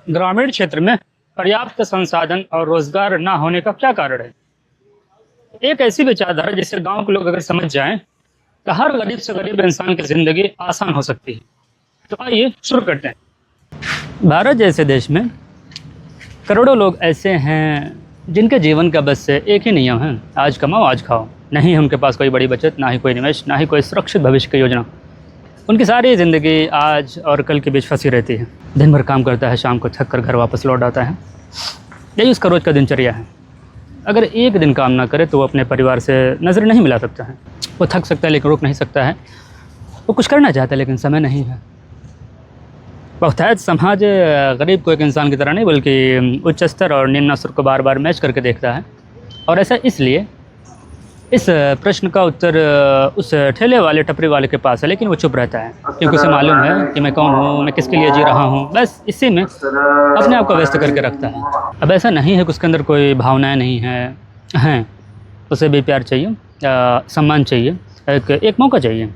ग्रामीण क्षेत्र में पर्याप्त संसाधन और रोजगार ना होने का क्या कारण है? एक ऐसी विचारधारा जिसे गांव के लोग अगर समझ जाएं तो हर गरीब से गरीब इंसान की जिंदगी आसान हो सकती है। तो आइए शुरू करते हैं। भारत जैसे देश में करोड़ों लोग ऐसे हैं जिनके जीवन का बस से एक ही नियम है, आज कमाओ आज खाओ। नहीं है उनके पास कोई बड़ी बचत, ना ही कोई निवेश, ना ही कोई सुरक्षित भविष्य की योजना। उनकी सारी ज़िंदगी आज और कल के बीच फंसी रहती है। दिन भर काम करता है, शाम को थक कर घर वापस लौट आता है। यही उसका रोज़ का दिनचर्या है। अगर एक दिन काम ना करे तो वो अपने परिवार से नज़र नहीं मिला सकता है। वो थक सकता है लेकिन रुक नहीं सकता है। वो कुछ करना चाहता है लेकिन समय नहीं है। बहुतायत समाज गरीब को एक इंसान की तरह नहीं बल्कि उच्च स्तर और निम्न स्तर को बार बार मैच करके देखता है। और ऐसा इसलिए इस प्रश्न का उत्तर उस ठेले वाले टपरी वाले के पास है, लेकिन वो चुप रहता है क्योंकि उसे मालूम है कि मैं कौन हूँ, मैं किसके लिए जी रहा हूँ। बस इसी में अपने आप को व्यस्त करके रखता है। अब ऐसा नहीं है कि उसके अंदर कोई भावनाएं नहीं हैं। उसे भी प्यार चाहिए, सम्मान चाहिए, एक मौका चाहिए,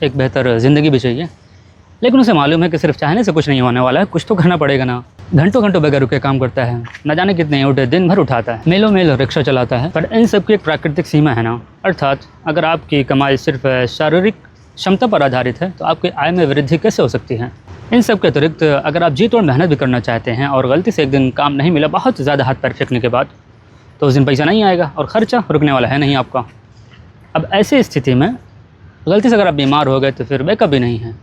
एक बेहतर ज़िंदगी भी चाहिए। लेकिन उसे मालूम है कि सिर्फ चाहने से कुछ नहीं होने वाला है, कुछ तो करना पड़ेगा ना। घंटों घंटों बगैर रुके काम करता है, न जाने कितने ऊँटे दिन भर उठाता है, मेलों मेल रिक्शा चलाता है। पर इन सब की एक प्राकृतिक सीमा है ना। अर्थात अगर आपकी कमाई सिर्फ शारीरिक क्षमता पर आधारित है तो आपकी आय में वृद्धि कैसे हो सकती है? इन सब के अतिरिक्त अगर आप जी तोड़ मेहनत भी करना चाहते हैं और गलती से एक दिन काम नहीं मिला, बहुत ज़्यादा हाथ पैर फेंकने के बाद, तो उस दिन पैसा नहीं आएगा और ख़र्चा रुकने वाला है नहीं आपका। अब ऐसी स्थिति में गलती से अगर आप बीमार हो गए तो फिर बैकअप भी नहीं है।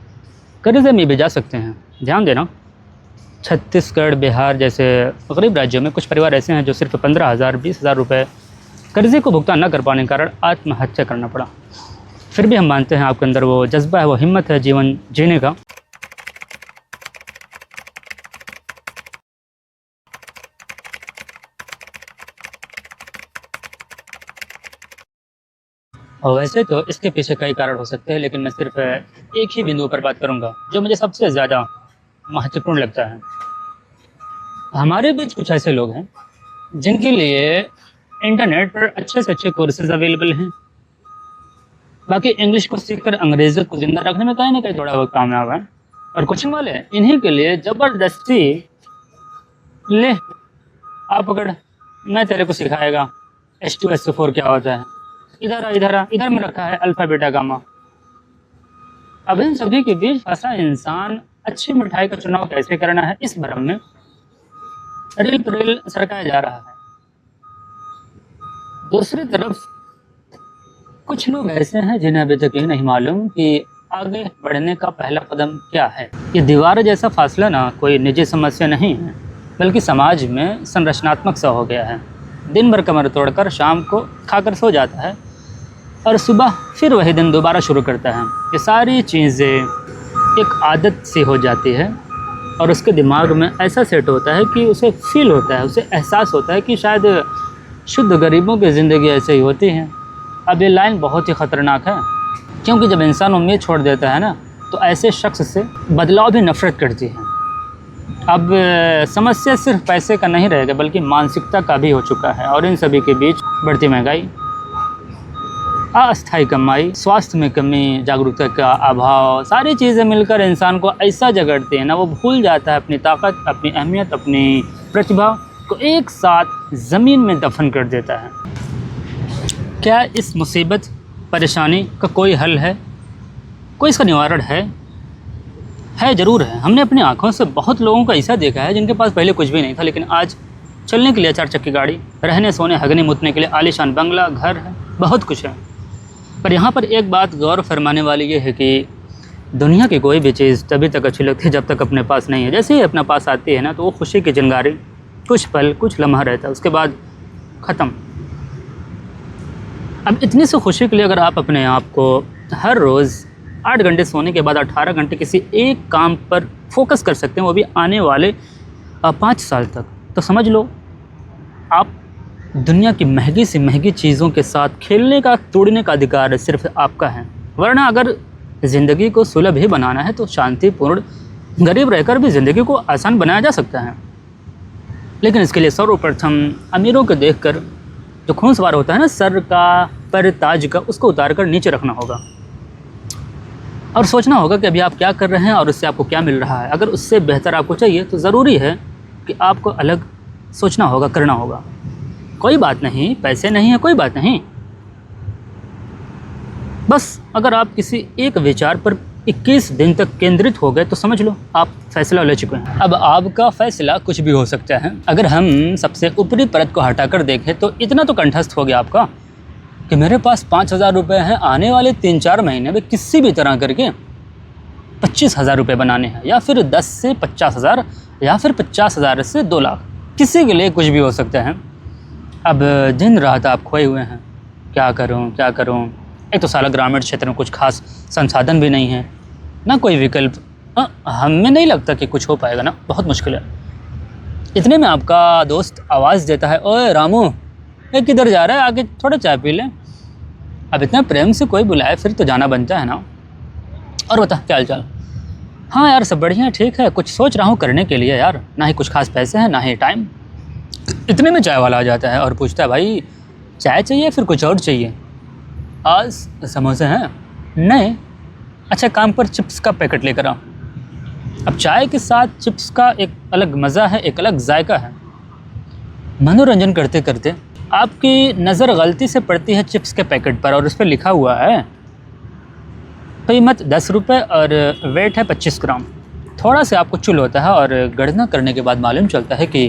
कर्जे में भी जा सकते हैं। ध्यान देना, छत्तीसगढ़, बिहार जैसे गरीब राज्यों में कुछ परिवार ऐसे हैं जो सिर्फ 15,000 20,000 रुपये कर्जे को भुगतान न कर पाने के कारण आत्महत्या करना पड़ा। फिर भी हम मानते हैं आपके अंदर वो जज्बा है, वो हिम्मत है जीवन जीने का। और वैसे तो इसके पीछे कई कारण हो सकते हैं, लेकिन मैं सिर्फ एक ही बिंदु पर बात करूंगा जो मुझे सबसे ज़्यादा महत्वपूर्ण लगता है। हमारे बीच कुछ ऐसे लोग हैं जिनके लिए इंटरनेट पर अच्छे से अच्छे कोर्सेज अवेलेबल हैं। बाकी इंग्लिश को सीखकर अंग्रेज़ी को ज़िंदा रखने में कहीं ना कहीं थोड़ा बहुत कामयाब है। और कोचिंग वाले इन्हीं के लिए ज़बरदस्ती ले आप पकड़, मैं तेरे को सिखाएगा H2 SO4 क्या होता है, इधर आ इधर आ, इधर में रखा है अल्फा बीटा गामा। अब इन सभी के बीच फंसा इंसान अच्छी मिठाई का चुनाव कैसे करना है, इस भ्रम में रील पर रील सरकाया जा रहा है। दूसरी तरफ कुछ लोग ऐसे हैं जिन्हें अभी तक ये नहीं मालूम कि आगे बढ़ने का पहला कदम क्या है। ये दीवार जैसा फासला ना कोई निजी समस्या नहीं है, बल्कि समाज में संरचनात्मक सा हो गया है। दिन भर कमर तोड़कर शाम को खाकर सो जाता है और सुबह फिर वही दिन दोबारा शुरू करता है। ये सारी चीज़ें एक आदत सी हो जाती है और उसके दिमाग में ऐसा सेट होता है कि उसे फील होता है, उसे एहसास होता है कि शायद शुद्ध गरीबों की ज़िंदगी ऐसे ही होती है। अब ये लाइन बहुत ही ख़तरनाक है, क्योंकि जब इंसान उम्मीद छोड़ देता है ना, तो ऐसे शख्स से बदलाव भी नफ़रत करती है। अब समस्या सिर्फ पैसे का नहीं रहेगा बल्कि मानसिकता का भी हो चुका है। और इन सभी के बीच बढ़ती महंगाई, अस्थायी कमाई, स्वास्थ्य में कमी, जागरूकता का अभाव, सारी चीज़ें मिलकर इंसान को ऐसा जगड़ती है ना, वो भूल जाता है अपनी ताकत, अपनी अहमियत, अपनी प्रतिभा को एक साथ ज़मीन में दफन कर देता है। क्या इस मुसीबत परेशानी का कोई हल है? कोई इसका निवारण है? ज़रूर है। हमने अपनी आँखों से बहुत लोगों को ऐसा देखा है जिनके पास पहले कुछ भी नहीं था, लेकिन आज चलने के लिए 4 चक्की गाड़ी, रहने सोने हगने मुतने के लिए आलीशान बंगला, घर है, बहुत कुछ है। पर यहाँ पर एक बात गौर फरमाने वाली ये है कि दुनिया की कोई भी चीज़ तभी तक अच्छी लगती है जब तक अपने पास नहीं है। जैसे ही अपने पास आती है ना, तो वो खुशी की चिंगारी कुछ पल कुछ लम्हा रहता है, उसके बाद ख़त्म। अब इतनी सी खुशी के लिए अगर आप अपने आप को हर रोज़ 8 घंटे सोने के बाद 18 घंटे किसी एक काम पर फोकस कर सकते हैं, वो भी आने वाले 5 साल तक, तो समझ लो आप दुनिया की महंगी से महंगी चीज़ों के साथ खेलने का, तोड़ने का अधिकार सिर्फ आपका है। वरना अगर ज़िंदगी को सुलभ ही बनाना है तो शांतिपूर्ण गरीब रहकर भी ज़िंदगी को आसान बनाया जा सकता है। लेकिन इसके लिए सर्वप्रथम अमीरों को देखकर जो खून सवार होता है ना सर का, पर ताज का, उसको उतार कर नीचे रखना होगा और सोचना होगा कि अभी आप क्या कर रहे हैं और उससे आपको क्या मिल रहा है। अगर उससे बेहतर आपको चाहिए तो ज़रूरी है कि आपको अलग सोचना होगा, करना होगा। कोई बात नहीं, पैसे नहीं है कोई बात नहीं, बस अगर आप किसी एक विचार पर 21 दिन तक केंद्रित हो गए तो समझ लो आप फैसला ले चुके हैं। अब आपका फैसला कुछ भी हो सकता है। अगर हम सबसे ऊपरी परत को हटाकर देखें तो इतना तो कंठस्थ हो गया आपका कि मेरे पास 5,000 रुपये हैं, आने वाले 3-4 महीने में किसी भी तरह करके 25,000 रुपये बनाने हैं, या फिर 10 से 50,000, या फिर 50,000 से 2 लाख, किसी के लिए कुछ भी हो सकता है। अब दिन रात आप खोए हुए हैं, क्या करूं क्या करूं। एक तो साला ग्रामीण क्षेत्र में कुछ खास संसाधन भी नहीं है, ना कोई विकल्प। हमें नहीं लगता कि कुछ हो पाएगा ना, बहुत मुश्किल है। इतने में आपका दोस्त आवाज़ देता है, ओए रामू, ये किधर जा रहा है, आके थोड़ा चाय पी ले। अब इतना प्रेम से कोई बुलाए फिर तो जाना बनता है ना। और बता क्या हाल चाल। हाँ यार सब बढ़िया, ठीक है, कुछ सोच रहा हूँ करने के लिए यार, ना ही कुछ खास पैसे हैं ना ही टाइम। इतने में चाय वाला आ जाता है और पूछता है, भाई चाय चाहिए फिर कुछ और चाहिए? आज समोसे हैं? नहीं, अच्छा काम पर चिप्स का पैकेट लेकर आओ। अब चाय के साथ चिप्स का एक अलग मज़ा है, एक अलग जायका है। मनोरंजन करते करते आपकी नज़र गलती से पड़ती है चिप्स के पैकेट पर और उस पर लिखा हुआ है कीमत 10 रुपये और वेट है 25 ग्राम। थोड़ा से आपको चुल होता है और गणना करने के बाद मालूम चलता है कि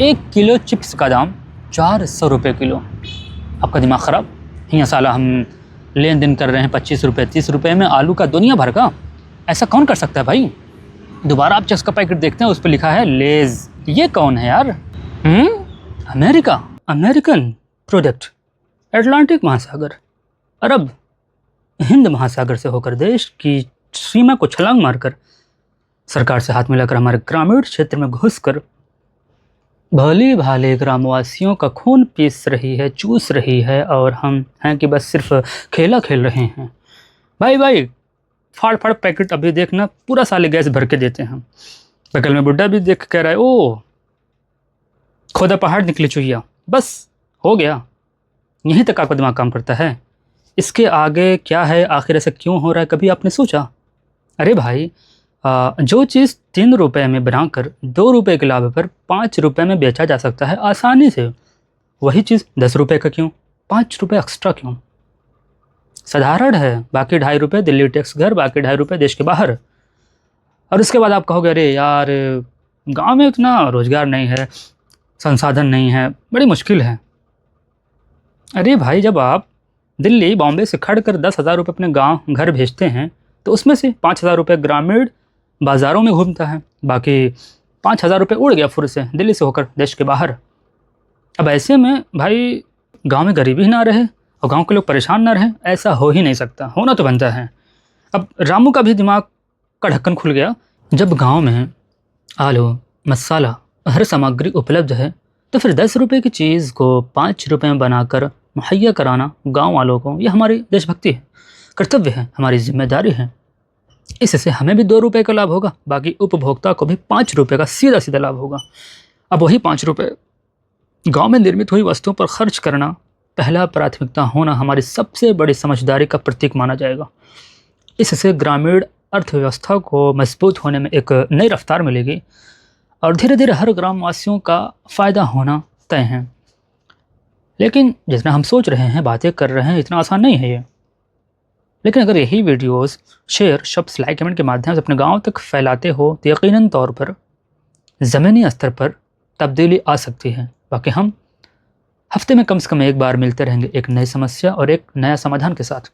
1 किलो चिप्स का दाम 400 रुपये किलो। आपका दिमाग ख़राब, यहाँ साला हम लेन देन कर रहे हैं 25 रुपये 30 रुपये में आलू का दुनिया भर का। ऐसा कौन कर सकता है भाई? दोबारा आप चिप्स का पैकेट देखते हैं, उस पर लिखा है लेज़। ये कौन है यार? अमेरिका, अमेरिकन प्रोडक्ट, अटलांटिक महासागर, अरब हिंद महासागर से होकर देश की सीमा को छलांग मारकर सरकार से हाथ मिलाकर हमारे ग्रामीण क्षेत्र में घुसकर भले भाले ग्रामवासियों का खून पीस रही है, चूस रही है, और हम हैं कि बस सिर्फ खेला खेल रहे हैं। भाई फाड़ फाड़ पैकेट अभी देखना, पूरा साले गैस भर के देते हैं। बगल में बुड्ढा भी देख कह रहा है, ओ खोदा पहाड़ निकली चुहिया, बस हो गया। यहीं तक आपका दिमाग काम करता है, इसके आगे क्या है, आखिर ऐसा क्यों हो रहा है, कभी आपने सोचा? अरे भाई जो चीज़ 3 रुपये में बनाकर 2 रुपये के लाभ पर 5 रुपये में बेचा जा सकता है आसानी से, वही चीज़ 10 रुपये का क्यों, 5 रुपये एक्स्ट्रा क्यों? साधारण है। बाकी 2.5 रुपये दिल्ली टैक्स घर, बाकी 2.5 रुपये देश के बाहर। और उसके बाद आप कहोगे, अरे यार गांव में उतना रोज़गार नहीं है, संसाधन नहीं है, बड़ी मुश्किल है। अरे भाई जब आप दिल्ली बॉम्बे से खड़ कर 10,000 रुपये अपने गांव घर भेजते हैं तो उसमें से 5,000 रुपये ग्रामीण बाज़ारों में घूमता है, बाकी 5,000 रुपये उड़ गया फुर से दिल्ली से होकर देश के बाहर। अब ऐसे में भाई गांव में गरीबी ना रहे और गांव के लोग परेशान ना रहें, ऐसा हो ही नहीं सकता, होना तो बनता है। अब रामू का भी दिमाग का ढक्कन खुल गया। जब गांव में आलू मसाला हर सामग्री उपलब्ध है तो फिर 10 रुपये की चीज़ को 5 रुपये में बनाकर मुहैया कराना गाँव वालों को, यह हमारी देशभक्ति है, कर्तव्य है, हमारी जिम्मेदारी है। इससे हमें भी 2 रुपये का लाभ होगा, बाकी उपभोक्ता को भी 5 रुपये का सीधा सीधा लाभ होगा। अब वही 5 रुपये गांव में निर्मित हुई वस्तुओं पर खर्च करना पहला प्राथमिकता होना हमारी सबसे बड़ी समझदारी का प्रतीक माना जाएगा। इससे ग्रामीण अर्थव्यवस्था को मजबूत होने में एक नई रफ्तार मिलेगी और धीरे धीरे हर ग्रामवासियों का फ़ायदा होना तय है। लेकिन जितना हम सोच रहे हैं, बातें कर रहे हैं, इतना आसान नहीं है ये। लेकिन अगर यही वीडियोस शेयर, शब्द, लाइक, कमेंट के माध्यम से अपने गांव तक फैलाते हो तो यकीनन तौर पर ज़मीनी स्तर पर तब्दीली आ सकती है। बाकी हम हफ्ते में कम से कम एक बार मिलते रहेंगे एक नई समस्या और एक नया समाधान के साथ।